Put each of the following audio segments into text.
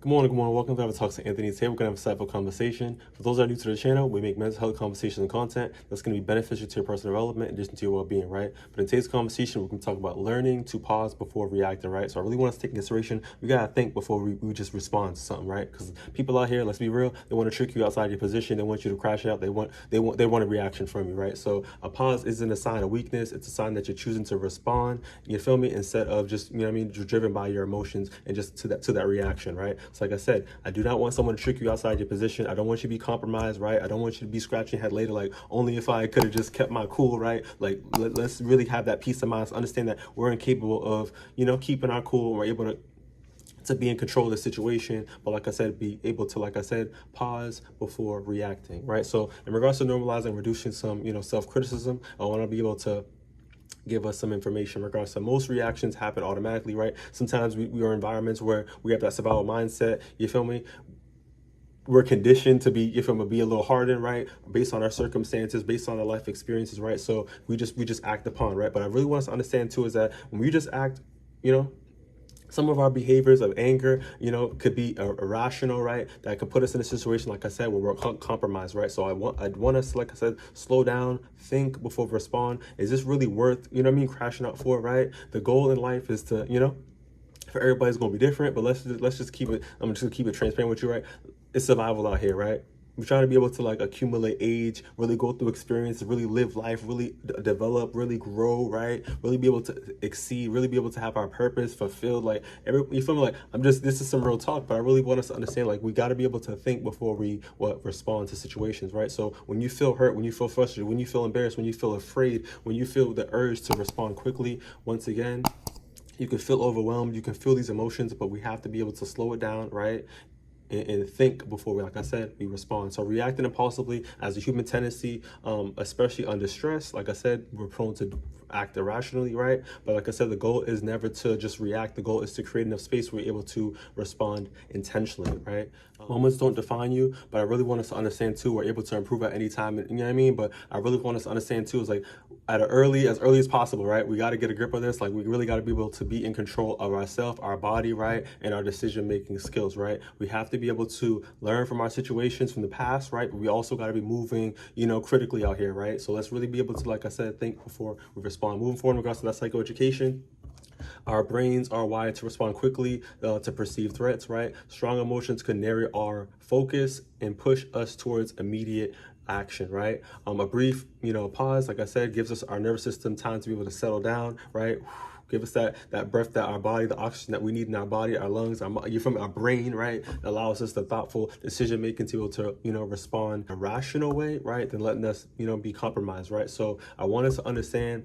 Good morning, good morning. Welcome to Have a Talks to Anthony. Today we're going to have a insightful conversation. For those that are new to the channel, we make mental health conversations and content that's going to be beneficial to your personal development in addition to your well-being, right? But in today's conversation, we're going to talk about learning to pause before reacting, right? So I really want us to take into consideration, we got to think before we just respond to something, right? Because people out here, let's be real, they want to trick you outside your position. They want you to crash out. They want a reaction from you, right? So a pause isn't a sign of weakness. It's a sign that you're choosing to respond, you feel me? Instead of just, you know what I mean, you're driven by your emotions and just to that reaction, right? So like I said, I do not want someone to trick you outside your position. I don't want you to be compromised, right? I don't want you to be scratching your head later like, only if I could have just kept my cool, right? Like, let's really have that peace of mind. Understand that we're incapable of, keeping our cool. We're able to be in control of the situation, but like I said, be able to, like I said, pause before reacting, right? So in regards to normalizing, reducing some, self-criticism, I want to be able to give us some information in regards to most reactions happen automatically, right? Sometimes we are in environments where we have that survival mindset, you feel me? We're conditioned to be, be a little hardened, right? Based on our circumstances, based on our life experiences, right? So we just act upon, right? But I really want us to understand too is that when we just act, some of our behaviors of anger, could be irrational, right? That could put us in a situation, like I said, where we're compromised, right? So I'd want us, like I said, slow down, think before we respond. Is this really worth, crashing out for, right? The goal in life is to, for everybody's gonna be different, but let's just keep it. I'm just gonna keep it transparent with you, right? It's survival out here, right? We're trying to be able to like accumulate age, really go through experience, really live life, really develop, really grow, right? Really be able to exceed, really be able to have our purpose fulfilled. Like you feel me? Like this is some real talk, but I really want us to understand, like we got to be able to think before we respond to situations, right? So when you feel hurt, when you feel frustrated, when you feel embarrassed, when you feel afraid, when you feel the urge to respond quickly, once again, you can feel overwhelmed, you can feel these emotions, but we have to be able to slow it down, right? And think before we, like I said, we respond. So reacting impulsively as a human tendency, especially under stress, like I said, we're prone to act irrationally, right? But like I said, the goal is never to just react. The goal is to create enough space where we're able to respond intentionally, right? Moments don't define you, but I really want us to understand too, we're able to improve at any time, you know what I mean? But I really want us to understand too, is like as early as possible, right? We got to get a grip of this. Like we really got to be able to be in control of ourselves, our body, right? And our decision-making skills, right? We have to be able to learn from our situations from the past, right? But we also got to be moving, critically out here, right? So let's really be able to, like I said, think before we respond. Moving forward in regards to that psychoeducation, our brains are wired to respond quickly to perceived threats, right? Strong emotions can narrow our focus and push us towards immediate action, right? A brief, pause, like I said, gives us our nervous system time to be able to settle down, right? Give us that breath, that our body, the oxygen that we need in our body, our lungs, our brain, right? That allows us the thoughtful decision making to be able to, respond in a rational way, right? Then letting us, be compromised, right? So I want us to understand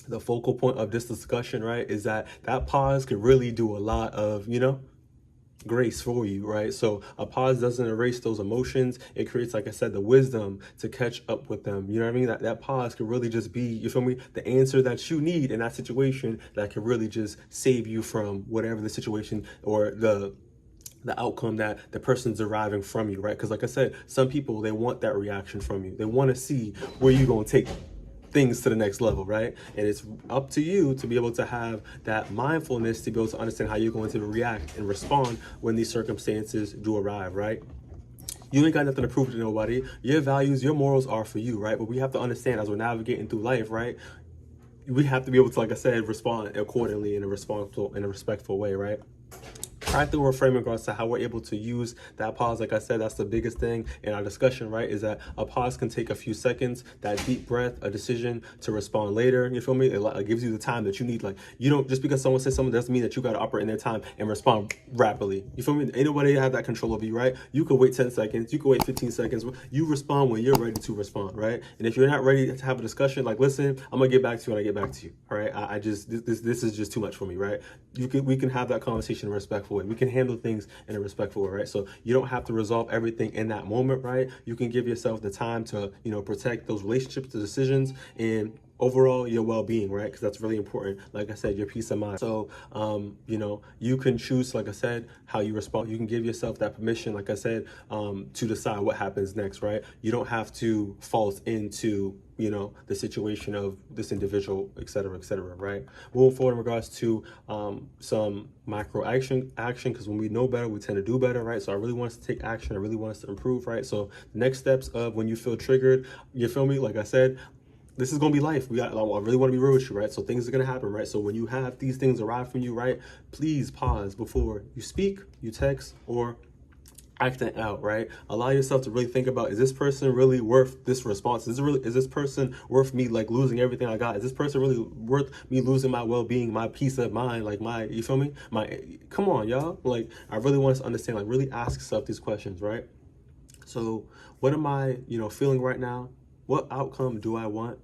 the focal point of this discussion, right, is that pause could really do a lot of, grace for you, right? So a pause doesn't erase those emotions. It creates, like I said, the wisdom to catch up with them. You know what I mean? That pause could really just be, you feel me, the answer that you need in that situation that could really just save you from whatever the situation or the outcome that the person's deriving from you, right? Because like I said, some people, they want that reaction from you. They want to see where you're going to take things to the next level, right? And it's up to you to be able to have that mindfulness to be able to understand how you're going to react and respond when these circumstances do arrive, right? You ain't got nothing to prove to nobody. Your values, your morals are for you, right? But we have to understand as we're navigating through life, right? We have to be able to, like I said, respond accordingly in a respectful way, right? Practical reframing in regards to how we're able to use that pause. Like I said, that's the biggest thing in our discussion, right? Is that a pause can take a few seconds, that deep breath, a decision to respond later. You feel me? It gives you the time that you need. Like, you don't, just because someone says something doesn't mean that you got to operate in their time and respond rapidly. You feel me? Ain't nobody have that control over you, right? You could wait 10 seconds. You could wait 15 seconds. You respond when you're ready to respond, right? And if you're not ready to have a discussion, like, listen, I'm going to get back to you when I get back to you. All right? This is just too much for me, right? We can have that conversation in a respectful way. We can handle things in a respectful way, right? So you don't have to resolve everything in that moment, right? You can give yourself the time to, protect those relationships, the decisions, and overall your well-being, right? Because that's really important. Like I said, your peace of mind. So, you can choose, like I said, how you respond. You can give yourself that permission, like I said, to decide what happens next, right? You don't have to fall into the situation of this individual, et cetera, right? Moving forward in regards to some micro action, because when we know better, we tend to do better, right? So I really want us to take action. I really want us to improve, right? So next steps of when you feel triggered, you feel me? Like I said, this is gonna be life. I really want to be real with you, right? So things are gonna happen, right? So when you have these things arrive from you, right? Please pause before you speak, you text, or acting out, right? Allow yourself to really think about, is this person really worth this response? Is this person worth me like losing everything I got? Is this person really worth me losing my well-being, my peace of mind, like you feel me? Come on, y'all. Like, I really want us to understand, like, really ask yourself these questions, right? So what am I, feeling right now? What outcome do I want?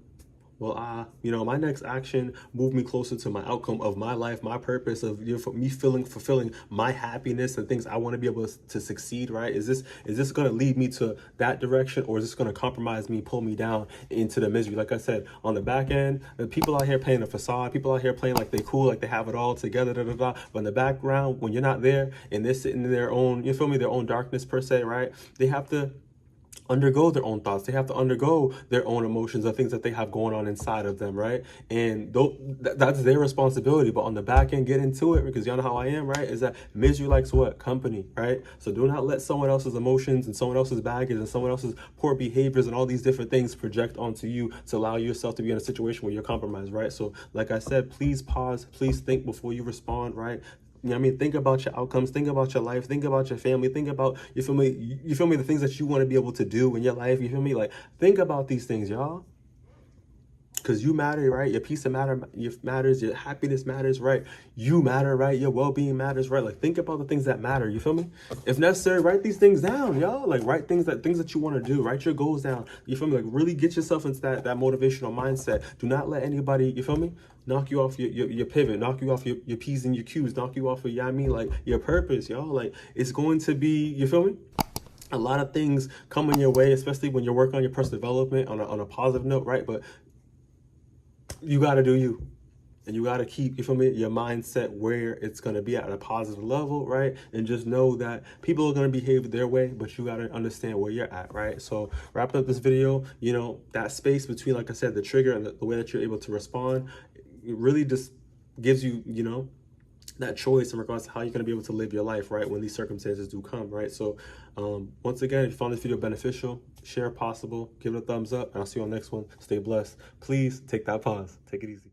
Well, my next action moved me closer to my outcome of my life, my purpose of me fulfilling my happiness and things I want to be able to succeed, right? Is this going to lead me to that direction, or is this going to compromise me, pull me down into the misery? Like I said, on the back end, the people out here playing a facade, people out here playing like they cool, like they have it all together, But in the background, when you're not there and they're sitting in their own, their own darkness per se, right? They have to undergo their own thoughts. They have to undergo their own emotions, the things that they have going on inside of them, right? And that's their responsibility. But on the back end, get into it, because y'all know how I am, right? Is that misery likes what? Company, right? So do not let someone else's emotions and someone else's baggage and someone else's poor behaviors and all these different things project onto you to allow yourself to be in a situation where you're compromised, right? So like I said, please pause, please think before you respond, right? Think about your outcomes, think about your life, think about your family, think about, you feel me, the things that you want to be able to do in your life, you feel me? Like, think about these things, y'all. Because you matter, right? Your peace of matters, your happiness matters, right? You matter, right? Your well-being matters, right? Like, think about the things that matter, you feel me? If necessary, write these things down, y'all. Like, write things that you want to do, write your goals down, you feel me? Like, really get yourself into that motivational mindset. Do not let anybody, you feel me, knock you off your pivot, knock you off your P's and your Q's, knock you off of, like, your purpose, y'all. Like, it's going to be, you feel me? A lot of things coming your way, especially when you're working on your personal development on a positive note, right? But you got to do you, and you got to keep, you feel me, your mindset where it's going to be at a positive level, right? And just know that people are going to behave their way, but you got to understand where you're at, right? So wrapping up this video, that space between, like I said, the trigger and the way that you're able to respond, it really just gives you, that choice in regards to how you're going to be able to live your life, right, when these circumstances do come, right? So once again, if you found this video beneficial, share if possible, give it a thumbs up, and I'll see you on the next one. Stay blessed. Please take that pause. Take it easy.